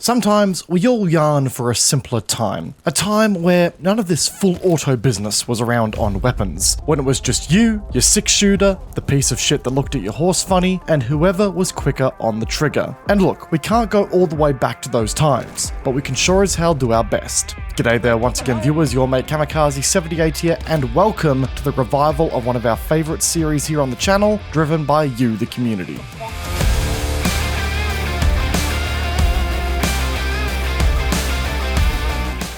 Sometimes we all yearn for a simpler time. A time where none of this full auto business was around on weapons. When it was just you, your 6-shooter, the piece of shit that looked at your horse funny, and whoever was quicker on the trigger. And look, we can't go all the way back to those times, but we can sure as hell do our best. G'day there once again viewers, your mate Kamikaze78 here, and welcome to the revival of one of our favourite series here on the channel, driven by you, the community.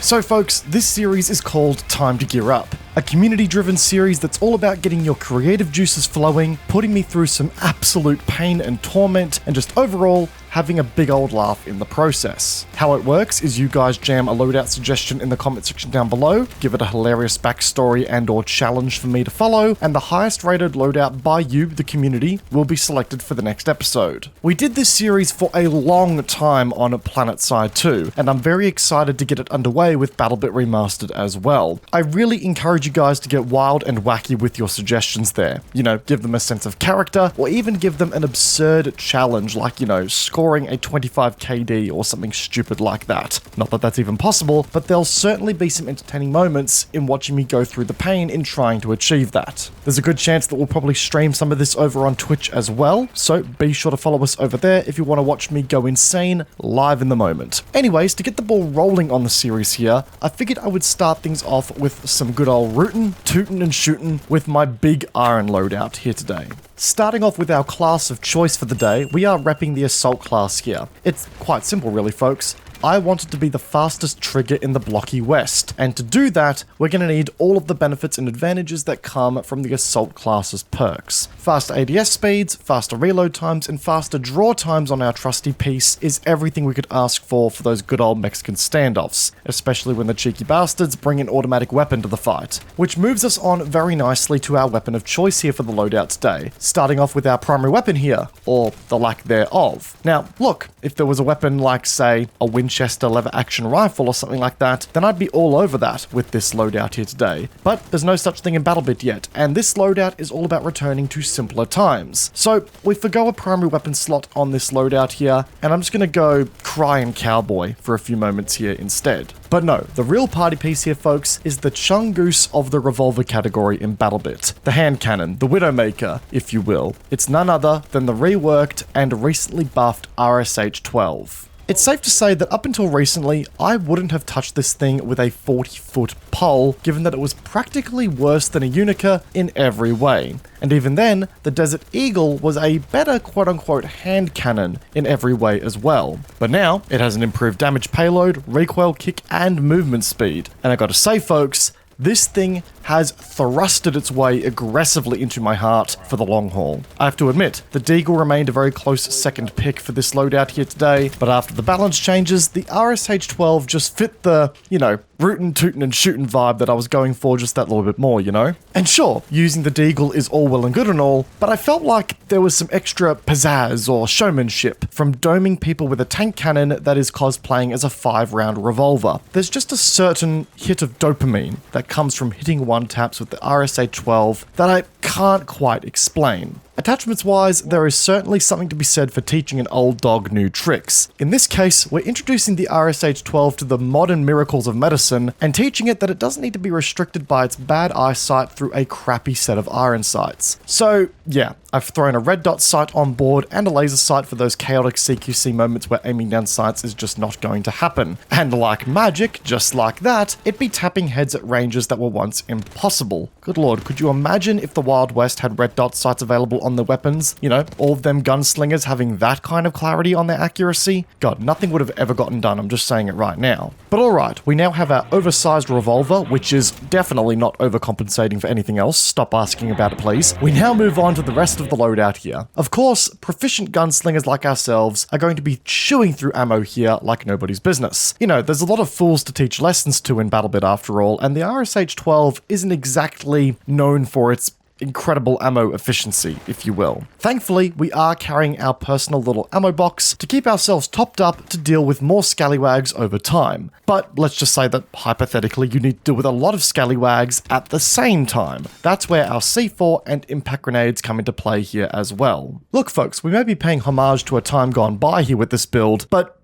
So folks, this series is called Time to Gear Up, a community-driven series that's all about getting your creative juices flowing, putting me through some absolute pain and torment, and just overall having a big old laugh in the process. How it works is you guys jam a loadout suggestion in the comment section down below, give it a hilarious backstory and or challenge for me to follow, and the highest rated loadout by you, the community, will be selected for the next episode. We did this series for a long time on PlanetSide 2, and I'm very excited to get it underway with BattleBit Remastered as well. I really encourage you guys to get wild and wacky with your suggestions there. You know, give them a sense of character, or even give them an absurd challenge like, you know, scoring a 25 KD or something stupid like that. Not that that's even possible, but there'll certainly be some entertaining moments in watching me go through the pain in trying to achieve that. There's a good chance that we'll probably stream some of this over on Twitch as well, so be sure to follow us over there if you want to watch me go insane live in the moment. Anyways, to get the ball rolling on the series here, I figured I would start things off with some good old rootin, tootin and shootin with my big iron loadout here today. Starting off with our class of choice for the day, we are repping the Assault class here. It's quite simple really, folks. I wanted to be the fastest trigger in the blocky West, and to do that, we're going to need all of the benefits and advantages that come from the Assault class's perks. Faster ADS speeds, faster reload times, and faster draw times on our trusty piece is everything we could ask for those good old Mexican standoffs, especially when the cheeky bastards bring an automatic weapon to the fight. Which moves us on very nicely to our weapon of choice here for the loadout today, starting off with our primary weapon here, or the lack thereof. Now, look, if there was a weapon like, say, a Winchester lever action rifle or something like that, then I'd be all over that with this loadout here today. But there's no such thing in BattleBit yet, and this loadout is all about returning to simpler times. So we forgo a primary weapon slot on this loadout here, and I'm just going to go crying cowboy for a few moments here instead. But no, the real party piece here, folks, is the chungoose of the revolver category in BattleBit. The hand cannon, the Widowmaker, if you will. It's none other than the reworked and recently buffed RSH-12. It's safe to say that up until recently, I wouldn't have touched this thing with a 40-foot pole, given that it was practically worse than a Unica in every way. And even then, the Desert Eagle was a better quote-unquote hand cannon in every way as well. But now, it has an improved damage payload, recoil kick, and movement speed. And I gotta say, folks, this thing has thrusted its way aggressively into my heart for the long haul. I have to admit, the Deagle remained a very close second pick for this loadout here today, but after the balance changes, the RSH-12 just fit the, you know, rootin, tootin and shootin vibe that I was going for just that little bit more, you know? And sure, using the Deagle is all well and good and all, but I felt like there was some extra pizzazz or showmanship from doming people with a tank cannon that is cosplaying as a 5-round revolver. There's just a certain hit of dopamine that comes from hitting one taps with the RSH-12 that I can't quite explain. Attachments wise, there is certainly something to be said for teaching an old dog new tricks. In this case, we're introducing the RSH-12 to the modern miracles of medicine and teaching it that it doesn't need to be restricted by its bad eyesight through a crappy set of iron sights. So yeah, I've thrown a red dot sight on board and a laser sight for those chaotic CQC moments where aiming down sights is just not going to happen. And like magic, just like that, it'd be tapping heads at ranges that were once impossible. Good lord, could you imagine if the Wild West had red dot sights available on the weapons? You know, all of them gunslingers having that kind of clarity on their accuracy? God, nothing would have ever gotten done, I'm just saying it right now. But alright, we now have our oversized revolver, which is definitely not overcompensating for anything else. Stop asking about it, please. We now move on to the rest of the loadout here. Of course, proficient gunslingers like ourselves are going to be chewing through ammo here like nobody's business. You know, there's a lot of fools to teach lessons to in BattleBit after all, and the RSH-12 isn't exactly known for its incredible ammo efficiency, if you will. Thankfully, we are carrying our personal little ammo box to keep ourselves topped up to deal with more scallywags over time. But let's just say that, hypothetically, you need to deal with a lot of scallywags at the same time. That's where our C4 and impact grenades come into play here as well. Look folks, we may be paying homage to a time gone by here with this build, but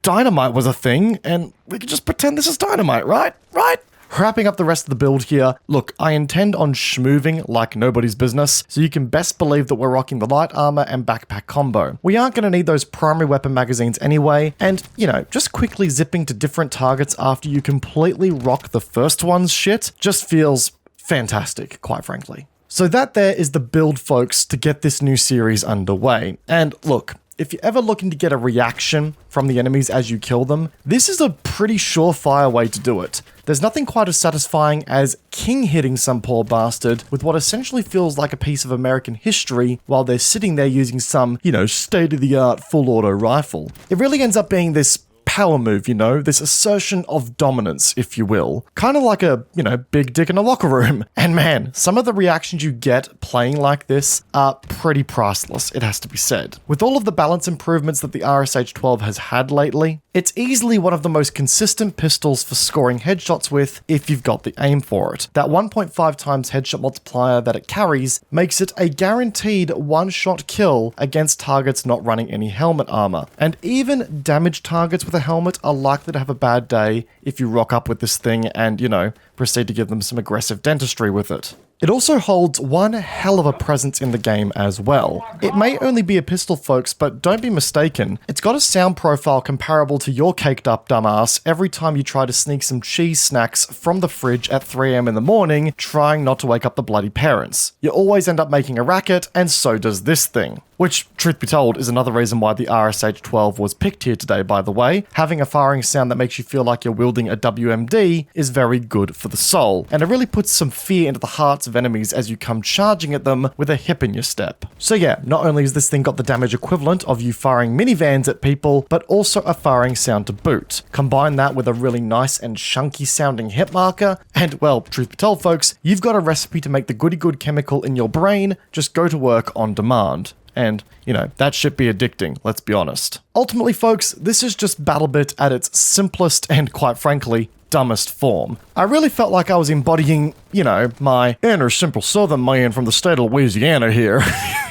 dynamite was a thing, and we could just pretend this is dynamite, right? Right? Wrapping up the rest of the build here, look, I intend on schmoving like nobody's business, so you can best believe that we're rocking the light armor and backpack combo. We aren't going to need those primary weapon magazines anyway, and, you know, just quickly zipping to different targets after you completely rock the first one's shit just feels fantastic, quite frankly. So that there is the build, folks, to get this new series underway. And look, if you're ever looking to get a reaction from the enemies as you kill them, this is a pretty surefire way to do it. There's nothing quite as satisfying as king hitting some poor bastard with what essentially feels like a piece of American history while they're sitting there using some, you know, state-of-the-art full auto rifle. It really ends up being this power move, you know, this assertion of dominance, if you will. Kind of like a, you know, big dick in a locker room. And man, some of the reactions you get playing like this are pretty priceless, it has to be said. With all of the balance improvements that the RSH-12 has had lately, it's easily one of the most consistent pistols for scoring headshots with if you've got the aim for it. That 1.5 times headshot multiplier that it carries makes it a guaranteed one-shot kill against targets not running any helmet armor. And even damaged targets with a helmet are likely to have a bad day if you rock up with this thing and, you know, proceed to give them some aggressive dentistry with it. It also holds one hell of a presence in the game as well. It may only be a pistol, folks, but don't be mistaken. It's got a sound profile comparable to your caked up dumbass every time you try to sneak some cheese snacks from the fridge at 3 AM in the morning, trying not to wake up the bloody parents. You always end up making a racket, and so does this thing. Which, truth be told, is another reason why the RSH-12 was picked here today, by the way. Having a firing sound that makes you feel like you're wielding a WMD is very good for the soul, and it really puts some fear into the hearts of enemies as you come charging at them with a hip in your step. So yeah, not only has this thing got the damage equivalent of you firing minivans at people, but also a firing sound to boot. Combine that with a really nice and chunky sounding hit marker, and well, truth be told, folks, you've got a recipe to make the goody good chemical in your brain just go to work on demand. And, you know, that should be addicting, let's be honest. Ultimately, folks, this is just BattleBit at its simplest and, quite frankly, dumbest form. I really felt like I was embodying, you know, my inner simple southern man from the state of Louisiana here.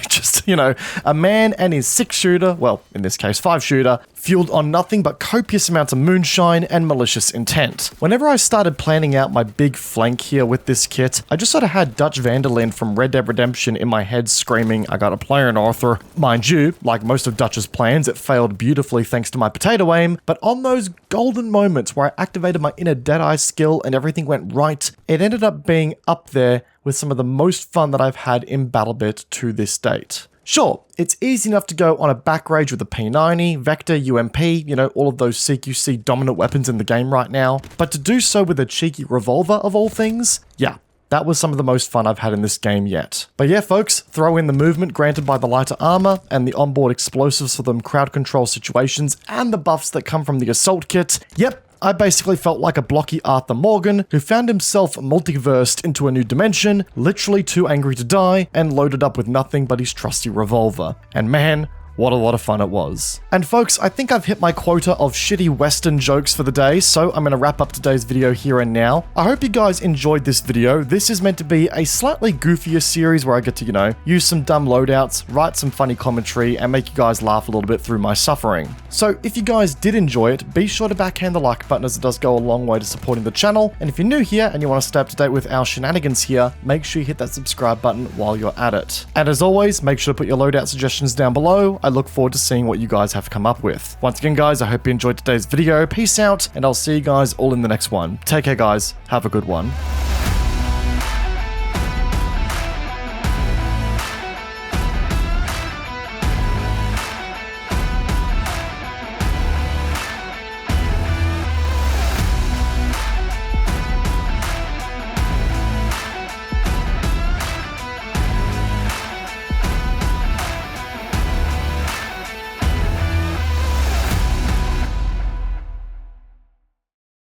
Just, you know, a man and his 6-shooter, well, in this case 5-shooter, fueled on nothing but copious amounts of moonshine and malicious intent. Whenever I started planning out my big flank here with this kit, I just sort of had Dutch Vanderlyn from Red Dead Redemption in my head screaming, I got a plan, Arthur. Mind you, like most of Dutch's plans, it failed beautifully thanks to my potato aim, but on those golden moments where I activated my inner Deadeye skill and everything went right, it ended up being up there with some of the most fun that I've had in BattleBit to this date. Sure, it's easy enough to go on a back rage with a P90, Vector, UMP, you know, all of those CQC dominant weapons in the game right now, but to do so with a cheeky revolver of all things, yeah, that was some of the most fun I've had in this game yet. But yeah, folks, throw in the movement granted by the lighter armor and the onboard explosives for them crowd control situations and the buffs that come from the assault kit. Yep, I basically felt like a blocky Arthur Morgan who found himself multiversed into a new dimension, literally too angry to die, and loaded up with nothing but his trusty revolver. And man, what a lot of fun it was. And folks, I think I've hit my quota of shitty Western jokes for the day, so I'm going to wrap up today's video here and now. I hope you guys enjoyed this video. This is meant to be a slightly goofier series where I get to, you know, use some dumb loadouts, write some funny commentary, and make you guys laugh a little bit through my suffering. So if you guys did enjoy it, be sure to backhand the like button as it does go a long way to supporting the channel. And if you're new here and you want to stay up to date with our shenanigans here, make sure you hit that subscribe button while you're at it. And as always, make sure to put your loadout suggestions down below. I look forward to seeing what you guys have come up with. Once again, guys, I hope you enjoyed today's video. Peace out, and I'll see you guys all in the next one. Take care, guys. Have a good one.